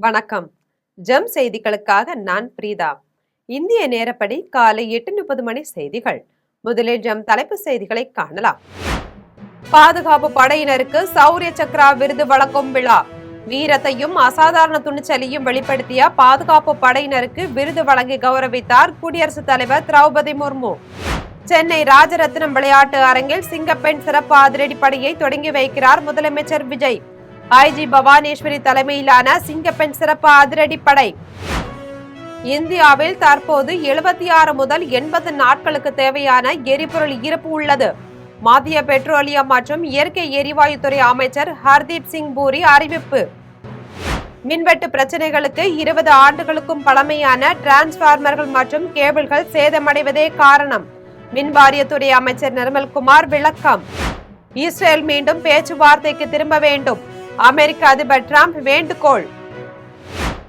வணக்கம். ஜெம் செய்திகளுக்காக நான் பிரீதா. இந்திய நேரப்படி காலை 8:30 மணி செய்திகள். முதலில் ஜெம் தலைப்பு செய்திகளை காணலாம். பாதுகாப்பு படையினருக்கு சௌரிய சக்ரா விருது வழங்கும் விழா. வீரத்தையும் அசாதாரண துணிச்சலையும் வெளிப்படுத்திய பாதுகாப்பு படையினருக்கு விருது வழங்கி கௌரவித்தார் குடியரசுத் தலைவர் திரௌபதி முர்மு. சென்னை ராஜரத்னம் விளையாட்டு அரங்கில் சிங்கப்பெண் சிறப்பு அதிரடிப்படையை தொடங்கி வைக்கிறார் முதலமைச்சர் விஜய். ஐஜி பவானேஸ்வரி தலைமையிலான சிங்கப்பெண் சிறப்பு அதிரடிப்படை. இந்தியாவில் தற்போது 76 முதல் 80 நாட்களுக்கு தேவையான எரிபொருள் இருப்பு உள்ளது. மத்திய பெட்ரோலியம் மற்றும் இயற்கை எரிவாயுத்துறை அமைச்சர் ஹர்தீப் சிங் பூரி அறிவிப்பு. மின்வெட்டு பிரச்சனைகளுக்கு 20 ஆண்டுகளுக்கும் பழமையான டிரான்ஸ்பார்மர்கள் மற்றும் கேபிள்கள் சேதமடைவதே காரணம். மின்வாரியத்துறை அமைச்சர் நிர்மல்குமார் விளக்கம். இஸ்ரேல் மீண்டும் பேச்சுவார்த்தைக்கு திரும்ப வேண்டும். அமெரிக்க அதிபர் டிரம்ப் வேண்டுகோள்.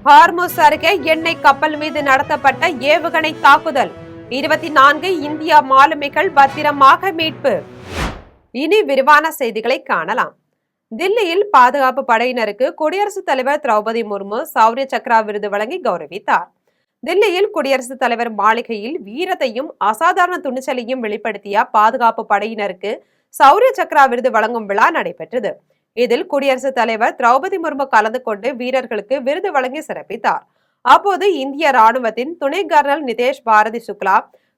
ஹார்முஸ் அருகே எண்ணெய் கப்பல் மீது நடத்தப்பட்ட ஏவுகணை தாக்குதல். 24 இந்தியா மாலுமிகள் பத்திரமாக மீட்பு. இனி விரிவான செய்திகளை காணலாம். தில்லியில் பாதுகாப்பு படையினருக்கு குடியரசுத் தலைவர் திரௌபதி முர்மு சௌரிய சக்ரா விருது வழங்கி கௌரவித்தார். தில்லியில் குடியரசுத் தலைவர் மாளிகையில் வீரத்தையும் அசாதாரண துணிச்சலையும் வெளிப்படுத்திய பாதுகாப்பு படையினருக்கு சௌரிய சக்ரா விருது வழங்கும் விழா நடைபெற்றது. இதில் குடியரசுத் தலைவர் திரௌபதி முர்மு கலந்து கொண்டு வீரர்களுக்கு விருது வழங்கி சிறப்பித்தார். அப்போது இந்திய ராணுவத்தின் துணை கர்னல் நிதேஷ் பாரதி சுக்லா,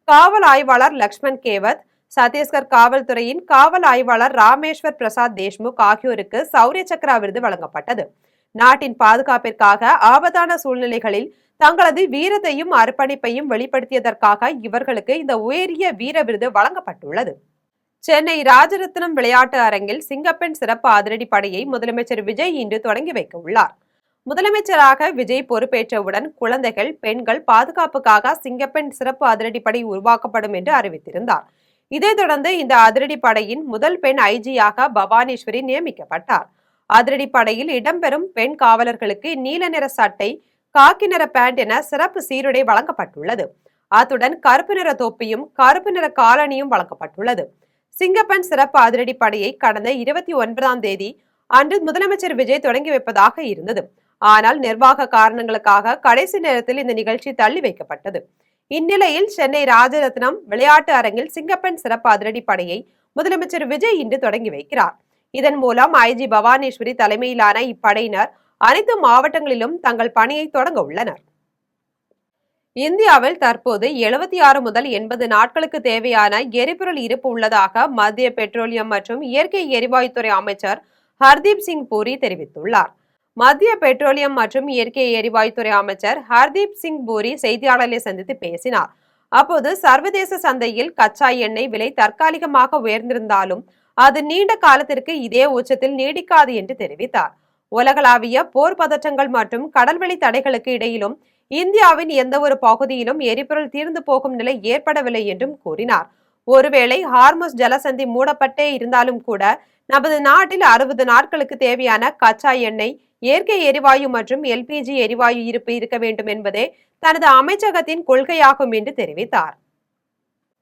காவல் ஆய்வாளர் லக்ஷ்மண் கேவத், சத்தீஸ்கர் காவல்துறையின் காவல் ஆய்வாளர் ராமேஸ்வர் பிரசாத் தேஷ்முக் ஆகியோருக்கு சௌரிய சக்ரா விருது வழங்கப்பட்டது. நாட்டின் பாதுகாப்பிற்காக ஆபத்தான சூழ்நிலைகளில் தங்களது வீரத்தையும் அர்ப்பணிப்பையும் வெளிப்படுத்தியதற்காக இவர்களுக்கு இந்த உயரிய வீர விருது வழங்கப்பட்டுள்ளது. சென்னை ராஜரத்னம் விளையாட்டு அரங்கில் சிங்கப்பெண் சிறப்பு அதிரடிப்படையை முதலமைச்சர் விஜய் இன்று தொடங்கி வைக்க உள்ளார். முதலமைச்சராக விஜய் பொறுப்பேற்றவுடன் குழந்தைகள், பெண்கள் பாதுகாப்புக்காக சிங்கப்பெண் சிறப்பு அதிரடிப்படை உருவாக்கப்படும் என்று அறிவித்திருந்தார். இதைத் தொடர்ந்து இந்த அதிரடிப்படையின் முதல் பெண் ஐஜியாக பவானேஸ்வரி நியமிக்கப்பட்டார். அதிரடிப்படையில் இடம்பெறும் பெண் காவலர்களுக்கு நீல நிற சட்டை, காக்கி நிற பேண்ட் என சிறப்பு சீருடை வழங்கப்பட்டுள்ளது. அத்துடன் கருப்பு நிற தொப்பியும் கருப்பு நிற காலணியும் வழங்கப்பட்டுள்ளது. சிங்கப்பெண் சிறப்பு அதிரடிப்படையை கடந்த 29ஆம் தேதி அன்று முதலமைச்சர் விஜய் தொடங்கி வைப்பதாக இருந்தது. ஆனால் நிர்வாக காரணங்களுக்காக கடைசி நேரத்தில் இந்த நிகழ்ச்சி தள்ளி வைக்கப்பட்டது. இந்நிலையில் சென்னை ராஜரத்னம் விளையாட்டு அரங்கில் சிங்கப்பெண் சிறப்பு அதிரடிப்படையை முதலமைச்சர் விஜய் இன்று தொடங்கி வைக்கிறார். இதன் மூலம் ஐஜி பவானேஸ்வரி தலைமையிலான இப்படையினர் அனைத்து மாவட்டங்களிலும் தங்கள் பணியை தொடங்க உள்ளனர். இந்தியாவில் தற்போது 76 முதல் 80 நாட்களுக்கு தேவையான எரிபொருள் இருப்பு உள்ளதாக மத்திய பெட்ரோலியம் மற்றும் இயற்கை எரிவாயுத்துறை அமைச்சர் ஹர்தீப் சிங் பூரி தெரிவித்துள்ளார். மத்திய பெட்ரோலியம் மற்றும் இயற்கை எரிவாயுத்துறை அமைச்சர் ஹர்தீப் சிங் பூரி செய்தியாளர்களை சந்தித்து பேசினார். அப்போது சர்வதேச சந்தையில் கச்சா எண்ணெய் விலை தற்காலிகமாக உயர்ந்திருந்தாலும் அது நீண்ட காலத்திற்கு இதே உச்சத்தில் நீடிக்காது என்று தெரிவித்தார். உலகளாவிய போர் பதற்றங்கள் மற்றும் கடல்வெளி தடைகளுக்கு இடையிலும் இந்தியாவின் எந்த ஒரு பகுதியிலும் எரிபொருள் தீர்ந்து போகும் நிலை ஏற்படவில்லை என்றும் கூறினார். ஒருவேளை ஹார்முஸ் ஜலசந்தி மூடப்பட்டே இருந்தாலும் கூட நமது நாட்டில் 60 நாட்களுக்கு தேவையான கச்சா எண்ணெய், இயற்கை எரிவாயு மற்றும் எல்பிஜி எரிவாயு இருப்பு இருக்க வேண்டும் என்பதே தனது அமைச்சகத்தின் கொள்கையாகும் என்று தெரிவித்தார்.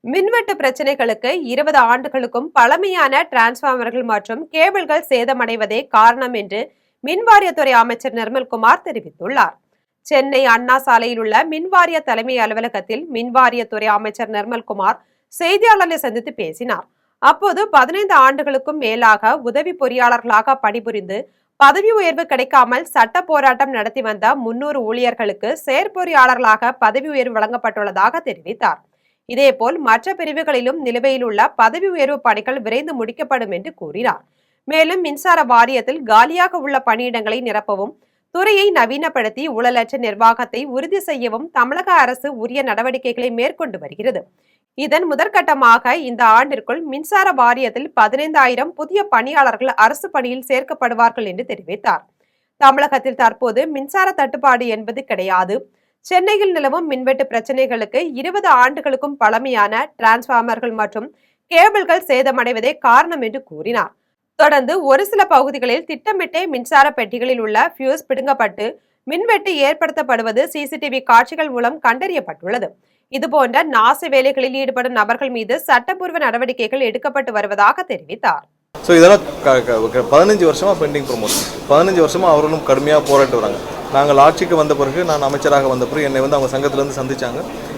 மின்வெட்டு பிரச்சனைகளுக்கு 20 ஆண்டுகளுக்கும் பழமையான டிரான்ஸ்பார்மர்கள் மற்றும் கேபிள்கள் சேதமடைவதே காரணம் என்று மின்வாரியத்துறை அமைச்சர் நிர்மல்குமார் தெரிவித்துள்ளார். சென்னை அண்ணா சாலையில் உள்ள மின்வாரிய தலைமை அலுவலகத்தில் மின்வாரியத்துறை அமைச்சர் நிர்மல்குமார் செய்தியாளர்களை சந்தித்து பேசினார். அப்போது 15 ஆண்டுகளுக்கும் மேலாக உதவி பொறியாளர்களாக பணிபுரிந்து பதவி உயர்வு கிடைக்காமல் சட்ட போராட்டம் நடத்தி வந்த 300 ஊழியர்களுக்கு செயற்பொறியாளர்களாக பதவி உயர்வு வழங்கப்பட்டுள்ளதாக தெரிவித்தார். இதேபோல் மற்ற பிரிவுகளிலும் நிலுவையில் உள்ள பதவி உயர்வு பணிகள் விரைந்து முடிக்கப்படும் என்று கூறினார். மேலும் மின்சார வாரியத்தில் காலியாக உள்ள பணியிடங்களை நிரப்பவும், துறையை நவீனப்படுத்தி ஊழலற்ற நிர்வாகத்தை உறுதி செய்யவும் தமிழக அரசு உரிய நடவடிக்கைகளை மேற்கொண்டு வருகிறது. இதன் முதற்கட்டமாக இந்த ஆண்டிற்குள் மின்சார வாரியத்தில் 15,000 புதிய பணியாளர்கள் அரசு பணியில் சேர்க்கப்படுவார்கள் என்று தெரிவித்தார். தமிழகத்தில் தற்போது மின்சார தட்டுப்பாடு என்பது கிடையாது. சென்னையில் நிலவும் மின்வெட்டு பிரச்சனைகளுக்கு 20 ஆண்டுகளுக்கும் பழமையான டிரான்ஸ்பார்மர்கள் மற்றும் கேபிள்கள் சேதமடைவதே காரணம் என்று கூறினார். தொடர்ந்து ஒரு சில பகுதிகளில் திட்டமிட்டே மின்சார பெட்டிகளில் உள்ள ஃபியூஸ் பிடுங்கப்பட்டு மின்வெட்டு ஏற்படுத்தப்படுவது சிசிடிவி காட்சிகள் மூலம் கண்டறியப்பட்டுள்ளது. இதுபோன்ற நாச வேலைகளில் ஈடுபடும் நபர்கள் மீது சட்டப்பூர்வ நடவடிக்கைகள் எடுக்கப்பட்டு வருவதாக தெரிவித்தார். ஸோ இதெல்லாம் 15 வருஷமாக பெண்டிங் ப்ரொமோஷன், 15 வருஷமாக அவர்களும் கடுமையாக போராட்டு வராங்க. நாங்கள் ஆட்சிக்கு வந்த பிறகு, நான் அமைச்சராக வந்த பிறகு என்னை வந்து அவங்க சங்கத்திலேருந்து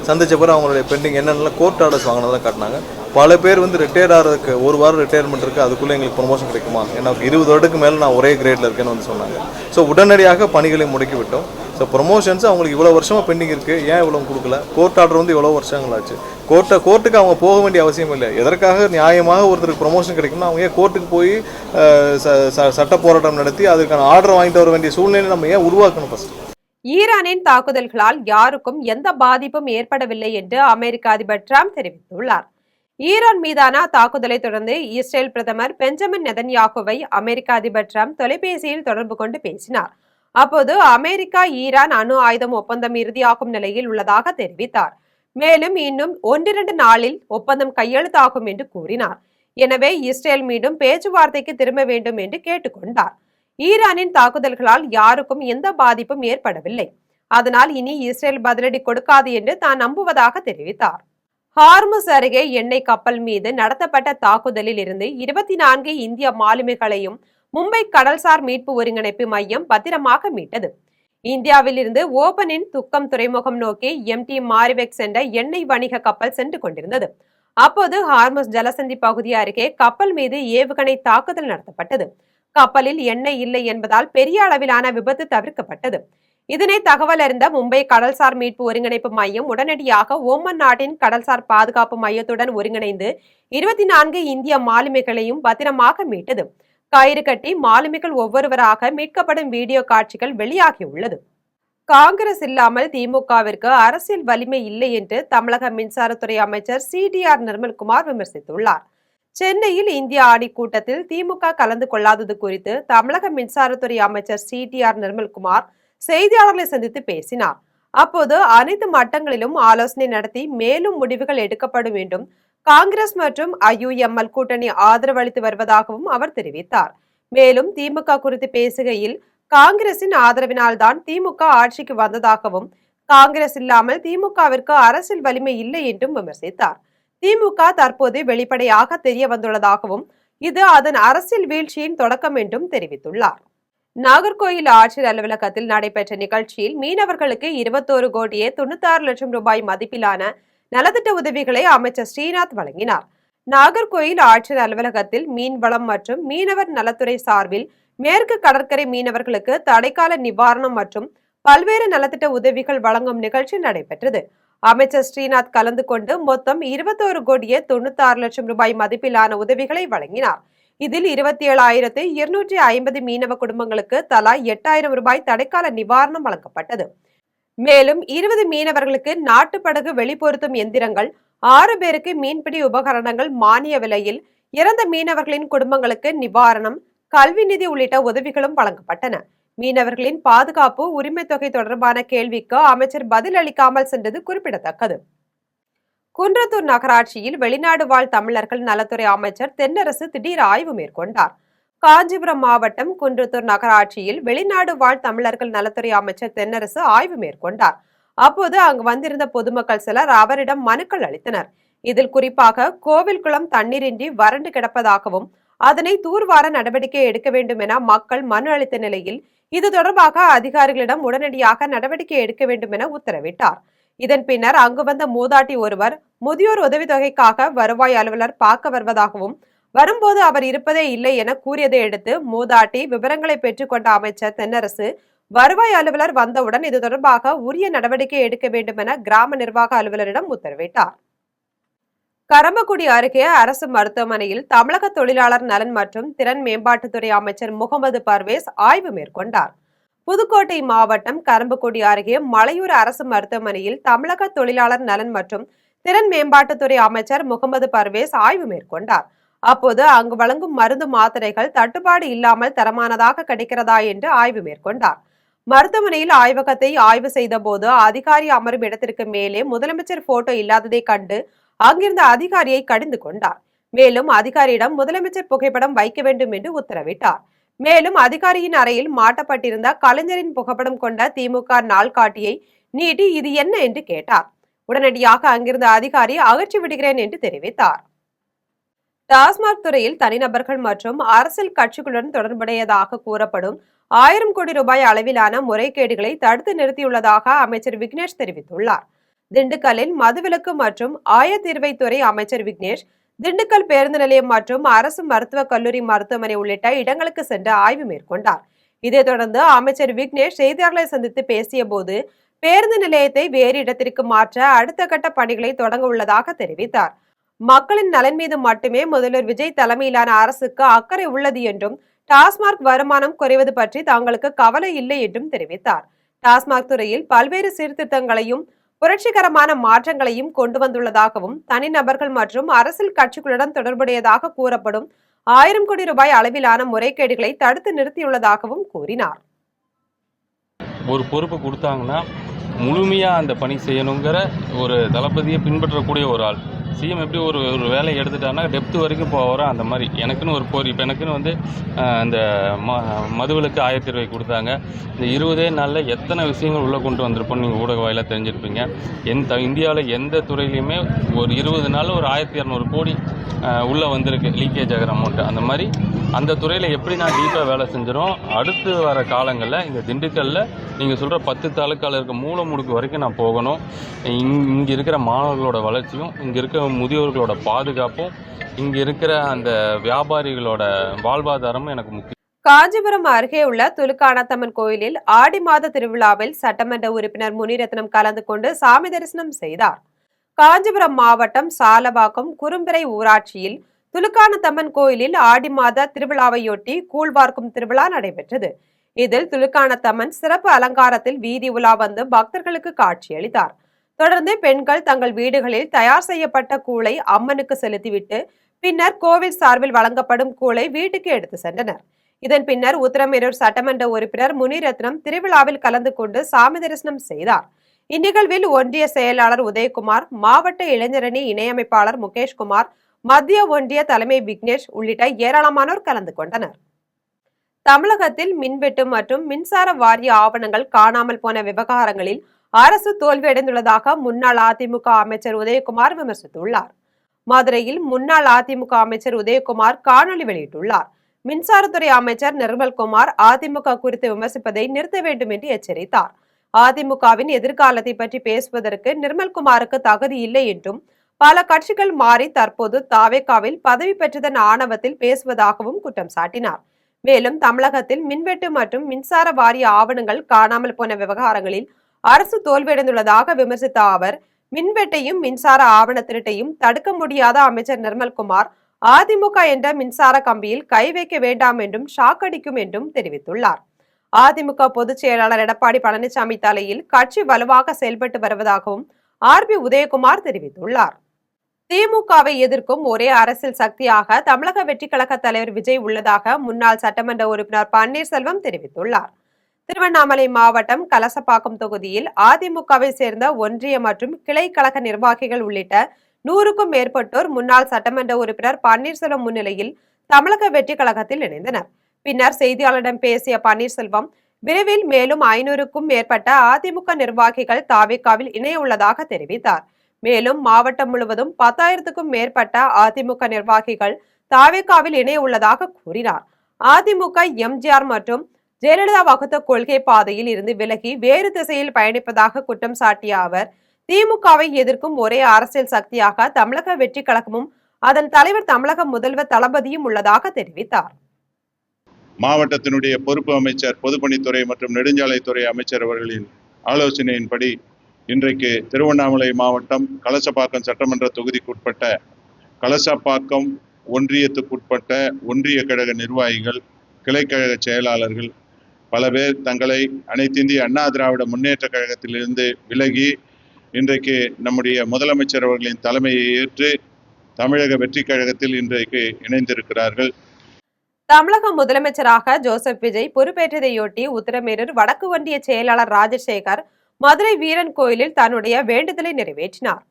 சந்தித்த பிறகு அவங்களுடைய பெண்டிங் என்னென்னலாம் கோர்ட் ஆர்டர்ஸ் வாங்கினதான் காட்டினாங்க. பல பேர் வந்து ரிட்டையர்ட் ஆகிறதுக்கு ஒரு வாரம் ரிட்டையர்மெண்ட் இருக்குது, அதுக்குள்ளே எங்களுக்கு ப்ரொமோஷன் கிடைக்குமா, ஏன்னா 20 வருடத்துக்கு மேலே நான் ஒரே கிரேடில் இருக்கேன்னு வந்து சொன்னாங்க. ஸோ உடனடியாக பணிகளை முடக்கி விட்டோம். ஸோ ப்ரொமோஷன்ஸ் அவங்களுக்கு இவ்வளோ வருஷமாக பெண்டிங் இருக்குது, ஏன் இவ்வளோ கொடுக்கல? கோர்ட் ஆர்டர் வந்து இவ்வளோ வருஷங்களாச்சு. கோர்ட்டுக்கு அவங்க போக வேண்டிய அவசியம் இல்லை. எதற்காக நியாயமாக ஒருத்தருக்கு ப்ரொமோஷன் கிடைக்கும்னா அவங்க ஏன் கோர்ட்டுக்கு போய் சட்ட போராட்டம் நடத்தி அதுக்கான ஆர்டர் வாங்கிட்டு வர வேண்டிய சூழ்நிலை நம்ம ஏன் உருவாக்கணும்? ஃபர்ஸ்ட் ஈரானின் தாக்குதல்களால் யாருக்கும் எந்த பாதிப்பும் ஏற்படவில்லை என்று அமெரிக்க அதிபர் டிரம்ப் தெரிவித்துள்ளார். ஈரான் மீதான தாக்குதலை தொடர்ந்து இஸ்ரேல் பிரதமர் பெஞ்சமின் நெதன்யாகுவை அமெரிக்க அதிபர் டிரம்ப் தொலைபேசியில் தொடர்பு கொண்டு பேசினார். அப்போது அமெரிக்கா ஈரான் அணு ஆயுதம் ஒப்பந்தம் இறுதியாகும் நிலையில் உள்ளதாக தெரிவித்தார். மேலும் இன்னும் 1-2 நாளில் ஒப்பந்தம் கையெழுத்தாகும் என்று கூறினார். எனவே இஸ்ரேல் மீண்டும் பேச்சுவார்த்தைக்கு திரும்ப வேண்டும் என்று கேட்டுக்கொண்டார். ஈரானின் தாக்குதல்களால் யாருக்கும் எந்த பாதிப்பும் ஏற்படவில்லை, அதனால் இனி இஸ்ரேல் பதிலடி கொடுக்காது என்று தான் நம்புவதாக தெரிவித்தார். ஹார்முஸ் அருகே எண்ணெய் கப்பல் மீது நடத்தப்பட்ட தாக்குதலில் இருந்து 24 இந்திய மாலுமிகளையும் மும்பை கடல்சார் மீட்பு ஒருங்கிணைப்பு மையம் பத்திரமாக மீட்டது. இந்தியாவில் இருந்து ஓபனின் துக்கம் துறைமுகம் நோக்கி MT மாரிவெக்ஸ் என்ற எண்ணெய் வணிக கப்பல் சென்று கொண்டிருந்தது. அப்போது ஹார்முஸ் ஜலசந்தி பகுதி அருகே கப்பல் மீது ஏவுகணை தாக்குதல் நடத்தப்பட்டது. கப்பலில் எண்ணெய் இல்லை என்பதால் பெரிய அளவிலான விபத்து தவிர்க்கப்பட்டது. இதனை தகவல் அறிந்த மும்பை கடல்சார் மீட்பு ஒருங்கிணைப்பு மையம் உடனடியாக ஓமன் நாட்டின் கடல்சார் பாதுகாப்பு மையத்துடன் ஒருங்கிணைந்து 24 இந்திய மாலுமிகளையும் பத்திரமாக மீட்டது. கயிறு கட்டி மாலுமிகள் ஒவ்வொருவராக மீட்கப்படும் வீடியோ காட்சிகள் வெளியாகியுள்ளது. காங்கிரஸ் இல்லாமல் திமுகவிற்கு அரசியல் வலிமை இல்லை என்று தமிழக மின்சாரத்துறை அமைச்சர் CTR நிர்மல்குமார் விமர்சித்துள்ளார். சென்னையில் இந்திய ஆணி கூட்டத்தில் திமுக கலந்து கொள்ளாதது குறித்து தமிழக மின்சாரத்துறை அமைச்சர் CTR நிர்மல்குமார் செய்தியாளர்களை சந்தித்து பேசினார். அப்போது அனைத்து மட்டங்களிலும் ஆலோசனை நடத்தி மேலும் முடிவுகள் எடுக்கப்படும் என்றும் காங்கிரஸ் மற்றும் IUML கூட்டணி ஆதரவு அளித்து வருவதாகவும் அவர் தெரிவித்தார். மேலும் திமுக குறித்து பேசுகையில் காங்கிரசின் ஆதரவினால்தான் திமுக ஆட்சிக்கு வந்ததாகவும் காங்கிரஸ் இல்லாமல் திமுகவிற்கு அரசியல் வலிமை இல்லை என்றும் விமர்சித்தார். திமுக தற்போது வெளிப்படையாக தெரிய வந்துள்ளதாகவும் இது அதன் அரசியல் வீழ்ச்சியின் தொடக்கம் என்றும் தெரிவித்துள்ளார். நாகர்கோயில் ஆட்சியர் அலுவலகத்தில் நடைபெற்ற நிகழ்ச்சியில் மீனவர்களுக்கு 21 கோடியே 96 லட்சம் ரூபாய் மதிப்பிலான நலத்திட்ட உதவிகளை அமைச்சர் ஸ்ரீநாத் வழங்கினார். நாகர்கோயில் ஆட்சியர் அலுவலகத்தில் மீன்வளம் மற்றும் மீனவர் நலத்துறை சார்பில் மேற்கு கடற்கரை மீனவர்களுக்கு தடைக்கால நிவாரணம் மற்றும் பல்வேறு நலத்திட்ட உதவிகள் வழங்கும் நிகழ்ச்சி நடைபெற்றது. அமைச்சர் ஸ்ரீநாத் கலந்து கொண்டு மொத்தம் 21 கோடியே 96 லட்சம் ரூபாய் மதிப்பிலான உதவிகளை வழங்கினார். இதில் 27,250 மீனவ குடும்பங்களுக்கு தலா 8,000 ரூபாய் தடைக்கால நிவாரணம் வழங்கப்பட்டது. மேலும் 20 மீனவர்களுக்கு நாட்டுப்படகு வெளிப்பொருத்தும் எந்திரங்கள், 6 பேருக்கு மீன்பிடி உபகரணங்கள் மானிய விலையில், இறந்த மீனவர்களின் குடும்பங்களுக்கு நிவாரணம், கல்வி நிதி உள்ளிட்ட உதவிகளும் வழங்கப்பட்டன. மீனவர்களின் பாதுகாப்பு உரிமை தொகை தொடர்பான கேள்விக்கு அமைச்சர் பதில் அளிக்காமல் சென்றது குறிப்பிடத்தக்கது. குன்றத்தூர் நகராட்சியில் வெளிநாடு வாழ் தமிழர்கள் நலத்துறை அமைச்சர் தென்னரசு திடீர் ஆய்வு மேற்கொண்டார். காஞ்சிபுரம் மாவட்டம் குன்றத்தூர் நகராட்சியில் வெளிநாடு வாழ் தமிழர்கள் நலத்துறை அமைச்சர் தென்னரசு ஆய்வு மேற்கொண்டார். அப்போது அங்கு வந்திருந்த பொதுமக்கள் சிலர் அவரிடம் மனுக்கள் அளித்தனர். இதில் குறிப்பாக கோவில் குளம் தண்ணீரின்றி வறண்டு கிடப்பதாகவும் அதனை தூர்வார நடவடிக்கை எடுக்க வேண்டும் என மக்கள் மனு அளித்த நிலையில் இது தொடர்பாக அதிகாரிகளிடம் உடனடியாக நடவடிக்கை எடுக்க வேண்டும் என உத்தரவிட்டார். இதன் பின்னர் அங்கு வந்த மூதாட்டி ஒருவர் முதியோர் உதவித்தொகைக்காக வருவாய் அலுவலர் பார்க்க வருவதாகவும் வரும்போது அவர் இருப்பதே இல்லை என கூறியதை அடுத்து மூதாட்டி விவரங்களை பெற்றுக்கொண்ட அமைச்சர் தென்னரசு வருவாய் அலுவலர் வந்தவுடன் இது தொடர்பாக உரிய நடவடிக்கை எடுக்க வேண்டும் என கிராம நிர்வாக அலுவலரிடம் உத்தரவிட்டார். கரம்பக்குடி அருகே அரசு மருத்துவமனையில் தமிழக தொழிலாளர் நலன் மற்றும் திறன் மேம்பாட்டுத்துறை அமைச்சர் முகமது பர்வேஸ் ஆய்வு மேற்கொண்டார். புதுக்கோட்டை மாவட்டம் கரம்பக்குடி அருகே மலையூர் அரசு மருத்துவமனையில் தமிழக தொழிலாளர் நலன் மற்றும் திறன் மேம்பாட்டுத்துறை அமைச்சர் முகமது பர்வேஸ் ஆய்வு மேற்கொண்டார். அப்போது அங்கு வழங்கும் மருந்து மாத்திரைகள் தட்டுப்பாடு இல்லாமல் தரமானதாக கிடைக்கிறதா என்று ஆய்வு மேற்கொண்டார். மருத்துவமனையில் ஆய்வகத்தை ஆய்வு செய்த போது அதிகாரி அமரும் இடத்திற்கு மேலே முதலமைச்சர் போட்டோ இல்லாததை கண்டு அங்கிருந்த அதிகாரியை கடிந்து கொண்டார். மேலும் அதிகாரியிடம் முதலமைச்சர் புகைப்படம் வைக்க வேண்டும் என்று உத்தரவிட்டார். மேலும் அதிகாரியின் அறையில் மாட்டப்பட்டிருந்த கலைஞரின் புகைப்படம் கொண்ட திமுக நாள்காட்டியை நீட்டி இது என்ன என்று கேட்டார். உடனடியாக அங்கிருந்த அதிகாரி அகற்றி விடுகிறேன் என்று தெரிவித்தார். டாஸ்மாக் துறையில் தனிநபர்கள் மற்றும் அரசியல் கட்சிகளுடன் தொடர்புடையதாக கூறப்படும் 1000 கோடி ரூபாய் அளவிலான முறைகேடுகளை தடுத்து நிறுத்தியுள்ளதாக அமைச்சர் விக்னேஷ் தெரிவித்துள்ளார். திண்டுக்கல்லில் மதுவிலக்கு மற்றும் ஆயத்தீர்வைத்துறை அமைச்சர் விக்னேஷ் திண்டுக்கல் பேருந்து நிலையம் மற்றும் அரசு மருத்துவக் கல்லூரி மருத்துவமனை உள்ளிட்ட இடங்களுக்கு சென்று ஆய்வு மேற்கொண்டார். இதைத் தொடர்ந்து அமைச்சர் விக்னேஷ் செய்தியாளர்களை சந்தித்து பேசிய போது பேருந்து நிலையத்தை வேறு இடத்திற்கு மாற்ற அடுத்த கட்ட பணிகளை தொடங்க உள்ளதாக தெரிவித்தார். மக்களின் நலன் மீது மட்டுமே முதல்வர் விஜய் தலைமையிலான அரசுக்கு அக்கறை உள்ளது என்றும் டாஸ்மாக் வருமானம் குறைவது பற்றி தாங்களுக்கு கவலை இல்லை என்றும் தெரிவித்தார். டாஸ்மாக் துறையில் பல்வேறு சீர்திருத்தங்களையும் புரட்சிகரமான மாற்றங்களையும் கொண்டு வந்துள்ளதாகவும் தனிநபர்கள் மற்றும் அரசியல் கட்சிகளுடன் தொடர்புடையதாக கூறப்படும் 1000 கோடி ரூபாய் அளவிலான முறைகேடுகளை தடுத்து நிறுத்தியுள்ளதாகவும் கூறினார். ஒரு பொறுப்பு கொடுத்தாங்கன்னா முழுமையாக அந்த பணி செய்யணுங்கிற ஒரு தளபதியை பின்பற்றக்கூடிய ஒரு ஆள். சிஎம் எப்படி ஒரு வேலையை எடுத்துட்டாங்கன்னா டெப்த் வரைக்கும் போகிறோம். அந்த மாதிரி எனக்குன்னு ஒரு இப்போ எனக்குன்னு வந்து இந்த மதுவிலக்கு ஆயத்தீர்வை கொடுத்தாங்க. இந்த 20 நாளில் எத்தனை விஷயங்கள் உள்ளே கொண்டு வந்திருப்போம்னு நீங்கள் ஊடக வாயிலாக தெரிஞ்சிருப்பீங்க. இந்தியாவில் எந்த துறையிலையுமே ஒரு 20 நாளில் ஒரு 1200 கோடி உள்ளே வந்திருக்கு லீக்கேஜ் ஆகிற அமௌண்ட்டு. அந்த மாதிரி அந்த துறையில் எப்படி நான் டீப்பாக வேலை செஞ்சிடும். அடுத்து வர காலங்களில் இந்த திண்டுக்கல்லில் நீங்கள் சொல்கிற 10 தாலுக்காவில் இருக்க மூல முடுக்கு வரைக்கும் நான் போகணும். இங்கே இருக்கிற மாணவர்களோட வளர்ச்சியும், இங்கே இருக்கிற முதியோர்களோட பாதுகாப்பும், இங்கே இருக்கிற அந்த வியாபாரிகளோட வாழ்வாதாரமும் எனக்கு முக்கியம். காஞ்சிபுரம் அருகே உள்ள துலுக்கானத்தம்மன் கோயிலில் ஆடி மாத திருவிழாவில் சட்டமன்ற உறுப்பினர் முனிரத்னம் கலந்து கொண்டு சாமி தரிசனம் செய்தார். காஞ்சிபுரம் மாவட்டம் சாலவாக்கம் குறும்பிறை ஊராட்சியில் துலுக்கானத்தம்மன் கோயிலில் ஆடி மாத திருவிழாவையொட்டி கூழ்வார்க்கும் திருவிழா நடைபெற்றது. இதில் துலுக்கானத்தம்மன் சிறப்பு அலங்காரத்தில் வீதி உலா வந்து பக்தர்களுக்கு காட்சியளித்தார். தொடர்ந்து பெண்கள் தங்கள் வீடுகளில் தயார் செய்யப்பட்ட கூழை அம்மனுக்கு செலுத்திவிட்டு பின்னர் கோவில் சார்பில் வழங்கப்படும் கூழை வீட்டுக்கு எடுத்து சென்றனர். இதன் பின்னர் உத்திரமேரூர் சட்டமன்ற உறுப்பினர் முனிரத்னம் திருவிழாவில் கலந்து கொண்டு சாமி தரிசனம் செய்தார். இந்நிகழ்வில் ஒன்றிய செயலாளர் உதயகுமார், மாவட்ட இளைஞரணி இணையமைப்பாளர் முகேஷ்குமார், மத்திய ஒன்றிய தலைமை விக்னேஷ் உள்ளிட்ட ஏராளமானோர் கலந்து கொண்டனர். தமிழகத்தில் மின்வெட்டு மற்றும் மின்சார வாரிய ஆவணங்கள் காணாமல் போன விவகாரங்களில் அரசு தோல்வியடைந்துள்ளதாக முன்னாள் அதிமுக அமைச்சர் உதயகுமார் விமர்சித்துள்ளார். மதுரையில் முன்னாள் அதிமுக அமைச்சர் உதயகுமார் காணொலி வெளியிட்டுள்ளார். மின்சாரத்துறை அமைச்சர் நிர்மல்குமார் அதிமுக குறித்து விமர்சிப்பதை நிறுத்த வேண்டும் என்று எச்சரித்தார். அதிமுகவின் எதிர்காலத்தை பற்றி பேசுவதற்கு நிர்மல்குமாருக்கு தகுதி இல்லை என்றும் பல கட்சிகள் மாறி தற்போது தாவேகாவில் பதவி பெற்றதன் ஆணவத்தில் பேசுவதாகவும் குற்றம் சாட்டினார். மேலும் தமிழகத்தில் மின்வெட்டு மற்றும் மின்சார வாரிய ஆவணங்கள் காணாமல் போன விவகாரங்களில் அரசு தோல்வியடைந்துள்ளதாக விமர்சித்த அவர், மின்வெட்டையும் மின்சார ஆவண திருட்டையும் தடுக்க முடியாத அமைச்சர் நிர்மல்குமார் அதிமுக என்ற மின்சார கம்பியில் கை வைக்க வேண்டாம் என்றும் ஷாக் அடிக்கும் என்றும் தெரிவித்துள்ளார். அதிமுக பொதுச் செயலாளர் எடப்பாடி பழனிசாமி தலையில் கட்சி வலுவாக செயல்பட்டு வருவதாகவும் RB உதயகுமார் தெரிவித்துள்ளார். திமுகவை எதிர்க்கும் ஒரே அரசியல் சக்தியாக தமிழக வெற்றிக் கழக தலைவர் விஜய் உள்ளதாக முன்னாள் சட்டமன்ற உறுப்பினர் பன்னீர்செல்வம் தெரிவித்துள்ளார். திருவண்ணாமலை மாவட்டம் கலசப்பாக்கம் தொகுதியில் அதிமுகவை சேர்ந்த ஒன்றிய மற்றும் கிளை கழக நிர்வாகிகள் உள்ளிட்ட 100க்கும் மேற்பட்டோர் முன்னாள் சட்டமன்ற உறுப்பினர் பன்னீர்செல்வம் முன்னிலையில் தமிழக வெற்றி கழகத்தில் இணைந்தனர். பின்னர் செய்தியாளரிடம் பேசிய பன்னீர்செல்வம், விரைவில் மேலும் 500க்கும் மேற்பட்ட அதிமுக நிர்வாகிகள் தாவேகாவில் இணைய உள்ளதாக தெரிவித்தார். மேலும் மாவட்டம் முழுவதும் 10,000க்கும் மேற்பட்ட அதிமுக நிர்வாகிகள் தாவேகாவில் இணைய உள்ளதாக கூறினார். அதிமுக எம்ஜிஆர் மற்றும் ஜெயலலிதா வகுத்த கொள்கை பாதையில் இருந்து விலகி வேறு திசையில் பயணிப்பதாக குற்றம் சாட்டிய அவர், திமுகவை எதிர்க்கும் ஒரே அரசியல் சக்தியாக தமிழக வெற்றி கழகமும் அதன் தலைவர் தமிழக முதல்வர் தளபதியும் உள்ளதாக தெரிவித்தார். மாவட்டத்தினுடைய பொறுப்பு அமைச்சர், பொதுப்பணித்துறை மற்றும் நெடுஞ்சாலைத்துறை அமைச்சர் அவர்களின் ஆலோசனையின்படி இன்றைக்கு திருவண்ணாமலை மாவட்டம் கலசப்பாக்கம் சட்டமன்ற தொகுதிக்குட்பட்ட கலசப்பாக்கம் ஒன்றியத்துக்குட்பட்ட ஒன்றிய கழக நிர்வாகிகள், கிளைக்கழக செயலாளர்கள் பல பேர் தங்களை அனைத்திந்திய அண்ணா திராவிட முன்னேற்ற கழகத்திலிருந்து விலகி இன்றைக்கு நம்முடைய முதலமைச்சர் அவர்களின் தலைமையை ஏற்று தமிழக வெற்றி கழகத்தில் இன்றைக்கு இணைந்திருக்கிறார்கள். தமிழக முதலமைச்சராக ஜோசப் விஜய் பொறுப்பேற்றதையொட்டி உத்திரமேரூர் வடக்கு ஒன்றிய செயலாளர் ராஜசேகர் மதுரை வீரன் கோயிலில் தன்னுடைய வேண்டுதலை நிறைவேற்றினார்.